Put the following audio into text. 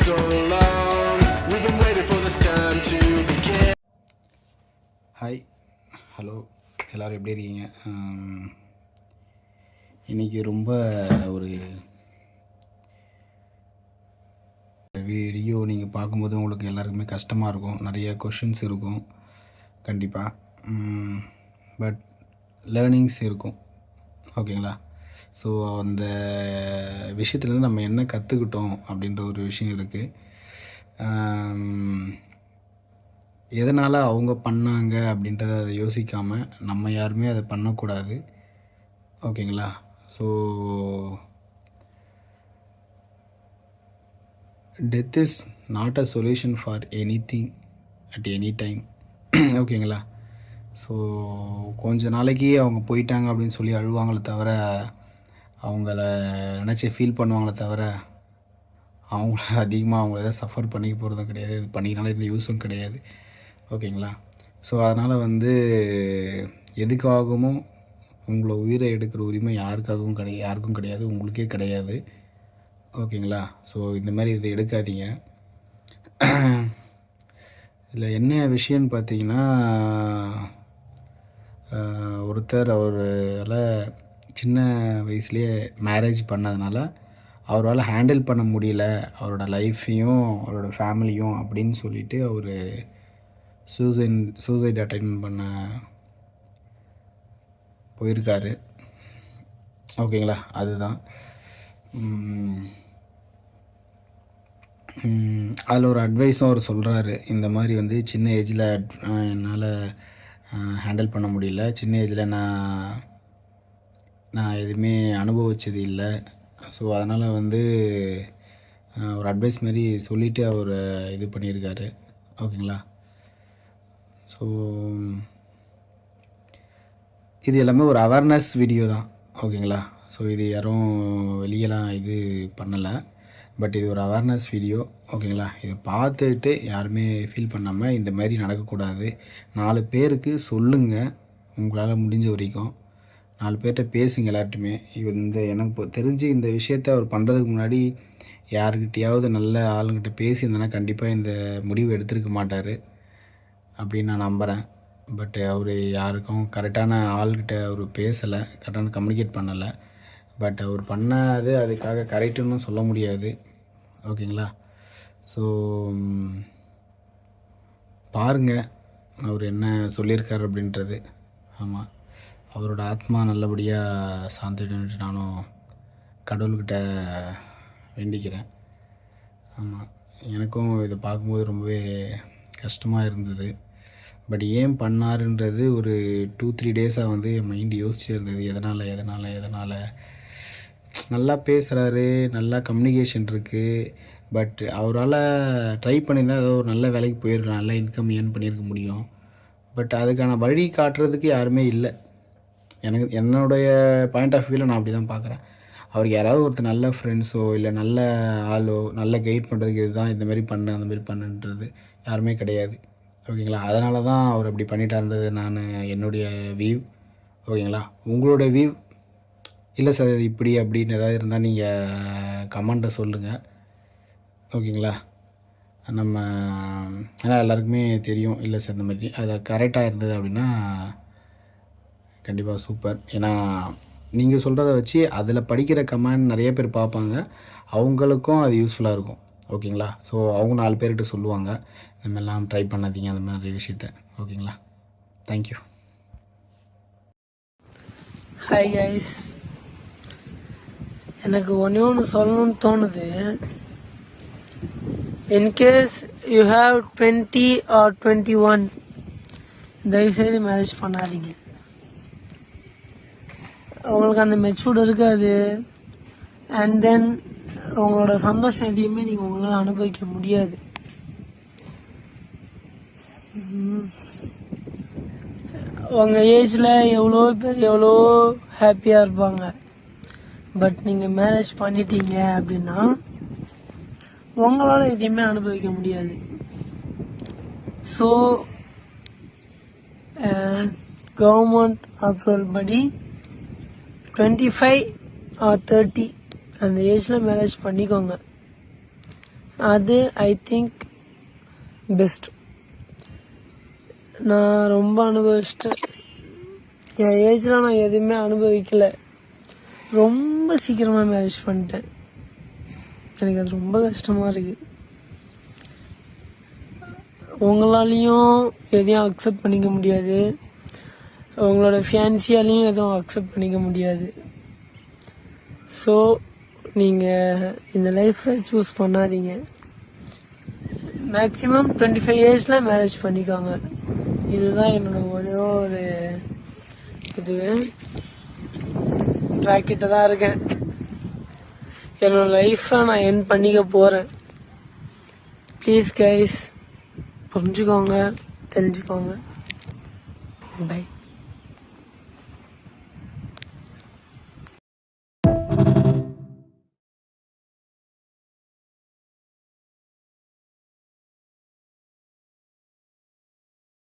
so long. We've been waiting for this time to begin. Hi, hello, எல்லோரும் எப்படி இருக்கீங்க? இன்றைக்கி ரொம்ப ஒரு வீடியோ நீங்கள் பார்க்கும்போது உங்களுக்கு எல்லாருக்குமே கஷ்டமாக இருக்கும், நிறைய கொஷின்ஸ் இருக்கும் கண்டிப்பாக. பட் லேர்னிங்ஸ் இருக்கும், ஓகேங்களா? ஸோ அந்த விஷயத்துலேருந்து நம்ம என்ன கற்றுக்கிட்டோம் அப்படின்ற ஒரு விஷயம் இருக்குது. எதனால் அவங்க பண்ணாங்க அப்படின்றத அதை யோசிக்காமல் நம்ம யாருமே அதை பண்ணக்கூடாது, ஓகேங்களா? So death is not a solution for any thing at any time, ஓகேங்களா? ஸோ கொஞ்ச நாளைக்கு அவங்க போயிட்டாங்க அப்படின்னு சொல்லி அழுவாங்களே தவிர, அவங்கள நினச்சி ஃபீல் பண்ணுவாங்களே தவிர, அவங்கள அதிகமாக அவங்கள எதாவது சஃபர் பண்ணிக்க போகிறதும் கிடையாது, இது பண்ணிக்கனால எந்த யூஸும் கிடையாது, ஓகேங்களா? ஸோ அதனால் எதுக்காகவும் உங்களை உயிரை எடுக்கிற உரிமை யாருக்கும் கிடையாது, உங்களுக்கே கிடையாது, ஓகேங்களா? ஸோ இந்த மாதிரி இதை எடுக்காதீங்க. இதில் என்ன விஷயம்னு பார்த்தீங்கன்னா, ஒருத்தர் அவரால் சின்ன வயசுலேயே மேரேஜ் பண்ணதுனால அவரால் ஹேண்டில் பண்ண முடியல அவரோட லைஃப்பையும் அவரோட ஃபேமிலியும் அப்படின்னு சொல்லிட்டு அவர் சூசைட் அட்டன் பண்ண போயிருக்காரு, ஓகேங்களா? அதுதான் அதில் ஒரு அட்வைஸும் அவர் சொல்கிறாரு. இந்த மாதிரி சின்ன ஏஜில் என்னால் ஹேண்டில் பண்ண முடியல, சின்ன ஏஜில் நான் எதுவுமே அனுபவிச்சது இல்லை. ஸோ அதனால் ஒரு அட்வைஸ் மாதிரி சொல்லிவிட்டு அவர் இது பண்ணியிருக்காரு, ஓகேங்களா? ஸோ இது எல்லாமே ஒரு அவேர்னஸ் வீடியோ தான், ஓகேங்களா? ஸோ இது யாரும் வெளியெல்லாம் இது பண்ணலை, பட் இது ஒரு அவேர்னஸ் வீடியோ, ஓகேங்களா? இதை பார்த்துட்டு யாருமே ஃபீல் பண்ணாமல் இந்த மாதிரி நடக்கக்கூடாது. 4 பேருக்கு சொல்லுங்கள், உங்களால் முடிஞ்ச வரைக்கும் 4 பேர்கிட்ட பேசுங்க எல்லார்ட்டுமே. எனக்கு தெரிஞ்சு இந்த விஷயத்த அவர் பண்ணுறதுக்கு முன்னாடி யாருக்கிட்டையாவது நல்ல ஆளுங்கிட்ட பேசியிருந்தேன்னா கண்டிப்பாக இந்த முடிவு எடுத்திருக்க மாட்டார் அப்படின்னு நான் நம்புகிறேன். பட் அவர் யாருக்கும் கரெக்டான ஆள்கிட்ட அவர் பேசலை, கரெக்டான கம்யூனிகேட் பண்ணலை. பட் அவர் பண்ணது அதுக்காக கரெக்டுன்னு சொல்ல முடியாது, ஓகேங்களா? ஸோ பாருங்கள் அவர் என்ன சொல்லியிருக்கார் அப்படின்றது. ஆமாம், அவரோட ஆத்மா நல்லபடியாக சாந்திட்டு நானும் கடவுள்கிட்ட வேண்டிக்கிறேன். ஆமாம், எனக்கும் இதை பார்க்கும்போது ரொம்பவே கஷ்டமாக இருந்தது. பட் ஏன் பண்ணாருன்றது ஒரு 2-3 டேஸாக என் மைண்டு யோசிச்சு இருந்தது. எதனால் நல்லா பேசுகிறாரு, நல்லா கம்யூனிகேஷன் இருக்குது. பட் அவரால் ட்ரை பண்ணியிருந்தால் ஏதோ ஒரு நல்ல வேலைக்கு போயிருக்கலாம், நல்லா இன்கம் ஏர்ன் பண்ணியிருக்க முடியும். பட் அதுக்கான வழி காட்டுறதுக்கு யாருமே இல்லை. என்னுடைய பாயிண்ட் ஆஃப் வியூவில் நான் அப்படி தான் பார்க்குறேன். அவருக்கு யாராவது ஒருத்தர் நல்ல ஃப்ரெண்ட்ஸோ இல்லை நல்ல ஆளோ நல்ல கைட் பண்ணுறதுக்கு இதுதான் இந்த மாதிரி பண்ணு அந்த மாதிரி பண்ணுன்றது யாருமே கிடையாது, ஓகேங்களா? அதனால தான் அவர் அப்படி பண்ணிட்டாருன்றது என்னுடைய வியூ, ஓகேங்களா? உங்களோட வியூ இல்லை சார் இது இப்படி அப்படின்னு ஏதாவது இருந்தால் நீங்கள் கமெண்ட்டை சொல்லுங்கள், ஓகேங்களா? ஏன்னா எல்லாருக்குமே தெரியும், இல்லை சார் இந்த மாதிரி அது கரெக்டாக இருந்தது அப்படின்னா கண்டிப்பாக சூப்பர். ஏன்னா நீங்கள் சொல்கிறத வச்சு அதில் படிக்கிற கமெண்ட் நிறைய பேர் பார்ப்பாங்க, அவங்களுக்கும் அது யூஸ்ஃபுல்லாக இருக்கும், ஓகேங்களா? ஸோ அவங்க 4 பேர்கிட்ட சொல்லுவாங்க, இந்த மாதிரிலாம் ட்ரை பண்ணாதீங்க அந்த மாதிரி விஷயத்த, ஓகேங்களா? தேங்க்யூ. ஹாய் கைஸ், எனக்கு ஒன்று சொல்லணும்னு தோணுது. இன்கேஸ் யூ ஹாவ் 20 or 21, தயவுசெய்து மேரேஜ் பண்ணாதீங்க. உங்களுக்கு அந்த மெச்சூர்டு இருக்காது, அண்ட் தென் உங்களோட சந்தோஷம் எதையுமே நீங்கள் உங்களால் அனுபவிக்க முடியாது. உங்கள் ஏஜில் எவ்வளோ பேர் எவ்வளோ ஹாப்பியாக இருப்பாங்க. பட் நீங்கள் மேரேஜ் பண்ணிட்டீங்க அப்படின்னா உங்களால் எதையுமே அனுபவிக்க முடியாது. ஸோ கவர்மெண்ட் அப்ரூவல் படி 25 or 30 அந்த ஏஜில் மேரேஜ் பண்ணிக்கோங்க. அது ஐ திங்க் பெஸ்ட். நான் ரொம்ப அனுபவிச்சிட்டேன். என் ஏஜில் நான் எதுவுமே அனுபவிக்கல. ரொம்ப சீக்கிரமாக மேரேஜ் பண்ணிட்டேன். எனக்கு அது ரொம்ப கஷ்டமாக இருக்குது. உங்களாலையும் எதையும் அக்செப்ட் பண்ணிக்க முடியாது, உங்களோட ஃபியான்சியாலையும் எதுவும் அக்செப்ட் பண்ணிக்க முடியாது. ஸோ நீங்கள் இந்த லைஃப்பை சூஸ் பண்ணாதீங்க. மேக்ஸிமம் 25 இயர்ஸில் மேரேஜ் பண்ணிக்கோங்க. இதுதான் என்னோட ஒரே ஒரு இதுவே. ட்ராக்கிட்ட தான் இருக்கேன். என்னோட லைஃப்பை நான் என் பண்ணிக்க போகிறேன். ப்ளீஸ் கைஸ் புரிஞ்சுக்கோங்க, தெரிஞ்சுக்கோங்க. பை.